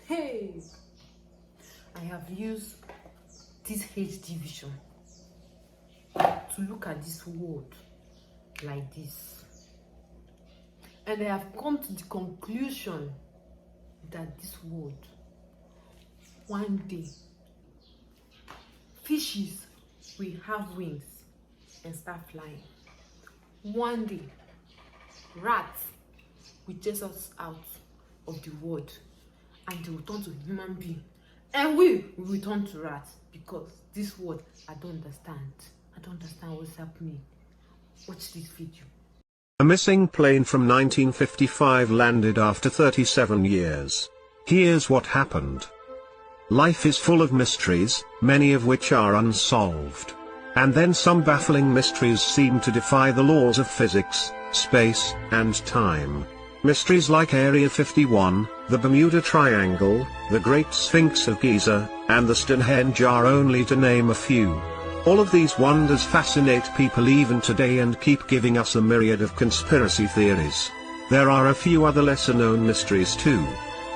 Hey, I have used this HD vision to look at this world like this, and I have come to the conclusion that this world, one day, fishes will have wings and start flying. One day, rats will chase us out of the world and they will turn to human being, and we will turn to rats, because this world, I don't understand what's happening. Watch this video. A missing plane from 1955 landed after 37 years. Here's what happened. Life is full of mysteries, many of which are unsolved. And then some baffling mysteries seem to defy the laws of physics, space, and time. Mysteries like Area 51, the Bermuda Triangle, the Great Sphinx of Giza, and the Stonehenge are only to name a few. All of these wonders fascinate people even today and keep giving us a myriad of conspiracy theories. There are a few other lesser-known mysteries too.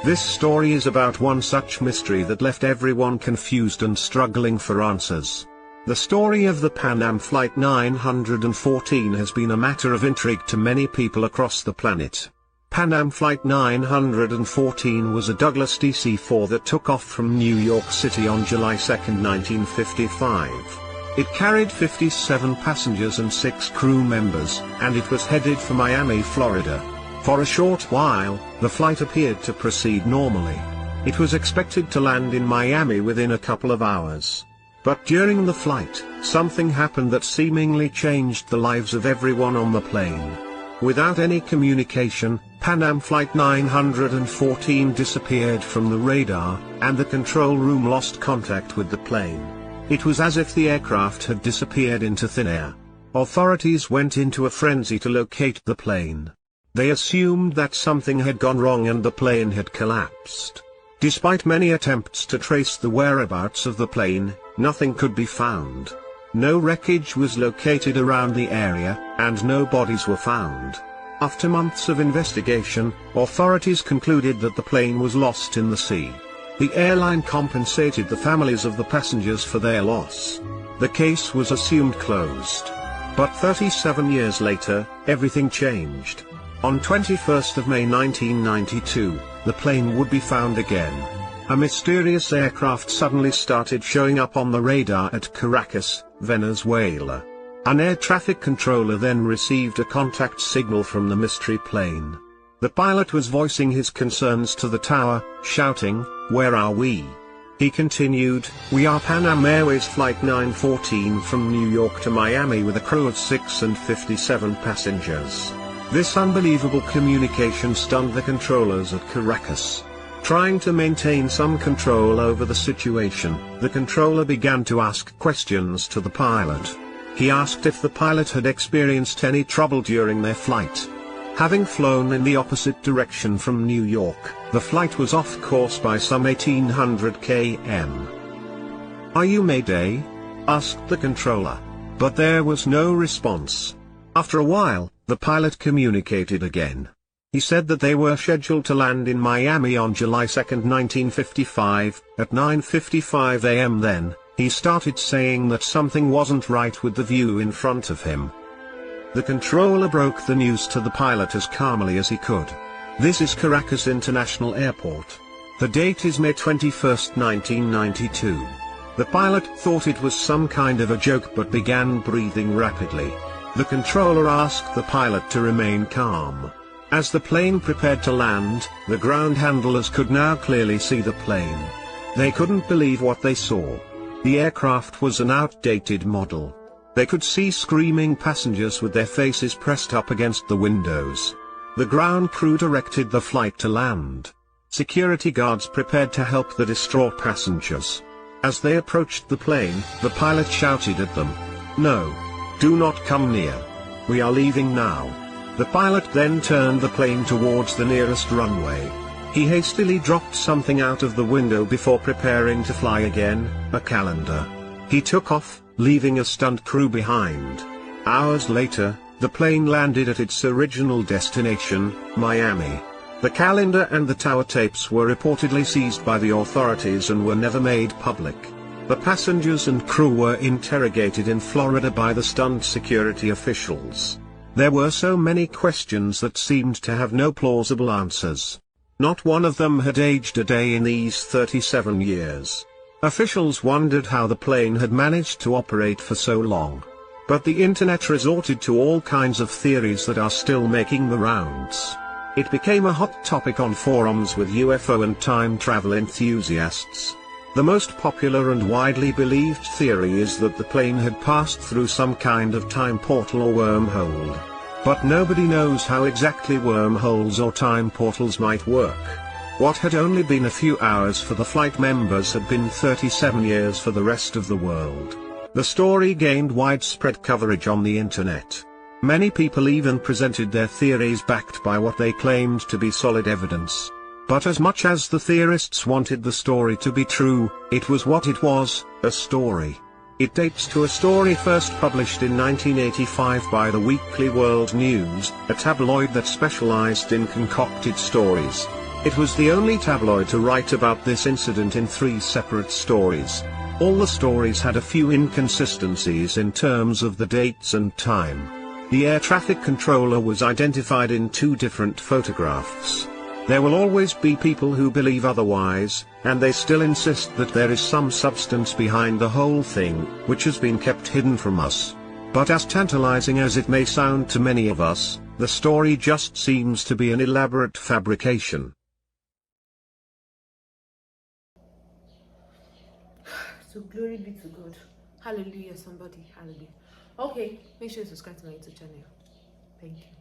This story is about one such mystery that left everyone confused and struggling for answers. The story of the Pan Am Flight 914 has been a matter of intrigue to many people across the planet. Pan Am Flight 914 was a Douglas DC-4 that took off from New York City on July 2, 1955. It carried 57 passengers and 6 crew members, and it was headed for Miami, Florida. For a short while, the flight appeared to proceed normally. It was expected to land in Miami within a couple of hours. But during the flight, something happened that seemingly changed the lives of everyone on the plane. Without any communication, Pan Am Flight 914 disappeared from the radar, and the control room lost contact with the plane. It was as if the aircraft had disappeared into thin air. Authorities went into a frenzy to locate the plane. They assumed that something had gone wrong and the plane had collapsed. Despite many attempts to trace the whereabouts of the plane, nothing could be found. No wreckage was located around the area, and no bodies were found. After months of investigation, authorities concluded that the plane was lost in the sea. The airline compensated the families of the passengers for their loss. The case was assumed closed. But 37 years later, everything changed. On 21st of May 1992, the plane would be found again. A mysterious aircraft suddenly started showing up on the radar at Caracas, Venezuela. An air traffic controller then received a contact signal from the mystery plane. The pilot was voicing his concerns to the tower, shouting, "Where are we?" He continued, "We are Pan Am Airways Flight 914 from New York to Miami with a crew of 6 and 57 passengers." This unbelievable communication stunned the controllers at Caracas. Trying to maintain some control over the situation, the controller began to ask questions to the pilot. He asked if the pilot had experienced any trouble during their flight. Having flown in the opposite direction from New York, the flight was off course by some 1800 km. "Are you Mayday?" asked the controller. But there was no response. After a while, the pilot communicated again. He said that they were scheduled to land in Miami on July 2, 1955, at 9:55 a.m. Then, he started saying that something wasn't right with the view in front of him. The controller broke the news to the pilot as calmly as he could. "This is Caracas International Airport. The date is May 21, 1992. The pilot thought it was some kind of a joke but began breathing rapidly. The controller asked the pilot to remain calm. As the plane prepared to land, the ground handlers could now clearly see the plane. They couldn't believe what they saw. The aircraft was an outdated model. They could see screaming passengers with their faces pressed up against the windows. The ground crew directed the flight to land. Security guards prepared to help the distraught passengers. As they approached the plane, the pilot shouted at them, "No! Do not come near. We are leaving now." The pilot then turned the plane towards the nearest runway. He hastily dropped something out of the window before preparing to fly again, a calendar. He took off, leaving a stunned crew behind. Hours later, the plane landed at its original destination, Miami. The calendar and the tower tapes were reportedly seized by the authorities and were never made public. The passengers and crew were interrogated in Florida by the stunned security officials. There were so many questions that seemed to have no plausible answers. Not one of them had aged a day in these 37 years. Officials wondered how the plane had managed to operate for so long. But the internet resorted to all kinds of theories that are still making the rounds. It became a hot topic on forums with UFO and time travel enthusiasts. The most popular and widely believed theory is that the plane had passed through some kind of time portal or wormhole. But nobody knows how exactly wormholes or time portals might work. What had only been a few hours for the flight members had been 37 years for the rest of the world. The story gained widespread coverage on the internet. Many people even presented their theories backed by what they claimed to be solid evidence. But as much as the theorists wanted the story to be true, it was what it was, a story. It dates to a story first published in 1985 by the Weekly World News, a tabloid that specialized in concocted stories. It was the only tabloid to write about this incident in 3 separate stories. All the stories had a few inconsistencies in terms of the dates and time. The air traffic controller was identified in 2 different photographs. There will always be people who believe otherwise, and they still insist that there is some substance behind the whole thing, which has been kept hidden from us. But as tantalizing as it may sound to many of us, the story just seems to be an elaborate fabrication. So glory be to God. Hallelujah, somebody. Hallelujah. Okay, make sure you subscribe to my YouTube channel. Thank you.